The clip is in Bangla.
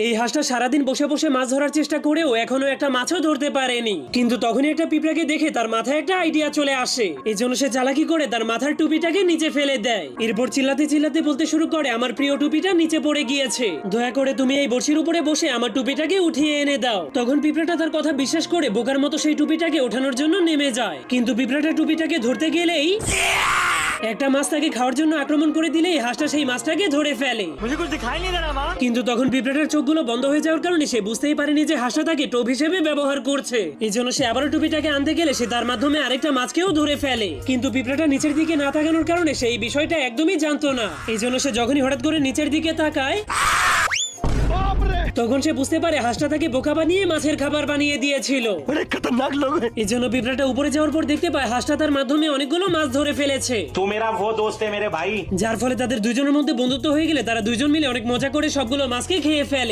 এই হাঁসটা সারাদিন বসে বসে মাছ ধরার চেষ্টা করেও এখনো একটা মাছও ধরতে পারেনি। কিন্তু তখনই একটা পিঁপড়াকে দেখে তার মাথায় একটা আইডিয়া চলে আসে। এই জন্য সে চালাকি করে তার মাথার টুপিটাকে নিচে ফেলে দেয়। এরপর চিল্লাতে চিল্লাতে বলতে শুরু করে, আমার প্রিয় টুপিটা নিচে পড়ে গিয়েছে, দয়া করে তুমি এই বড়শির উপরে বসে আমার টুপিটাকে উঠিয়ে এনে দাও। তখন পিঁপড়াটা তার কথা বিশ্বাস করে বোকার মতো সেই টুপিটাকে ওঠানোর জন্য নেমে যায়। কিন্তু পিঁপড়াটা টুপিটাকে ধরতে গেলেই একটা মাছ তাকে খাওয়ার জন্য আক্রমণ করে দিলেই হাঁসটা সেই মাছটাকে ধরে ফেলে। কিন্তু তখন পিঁপড়াটার চোখগুলো বন্ধ হয়ে যাওয়ার কারণে সে বুঝতেই পারেনি যে হাঁসটা তাকে টোপ হিসেবে ব্যবহার করছে। এই জন্য সে আবারও টুপিটাকে আনতে গেলে সে তার মাধ্যমে আরেকটা মাছকেও ধরে ফেলে। কিন্তু পিঁপড়াটা নিচের দিকে না তাকানোর কারণে সে এই বিষয়টা একদমই জানতো না। এই জন্য সে যখনই হঠাৎ করে নিচের দিকে তাকায় তখন সে বুঝতে পারে হাঁসটা তাকে বোকা বানিয়ে মাছের খাবার বানিয়ে দিয়েছিল। এই জন্য পিঁপড়াটা উপরে যাওয়ার পর দেখতে পায় হাঁসটা তার মাধ্যমে অনেকগুলো মাছ ধরে ফেলেছে। तू मेरा वो दोस्त है मेरे भाई। যার ফলে তাদের দুইজনের মধ্যে বন্ধুত্ব হয়ে গেলে তারা দুইজন মিলে অনেক মজা করে সবগুলো মাছকে খেয়ে ফেলে।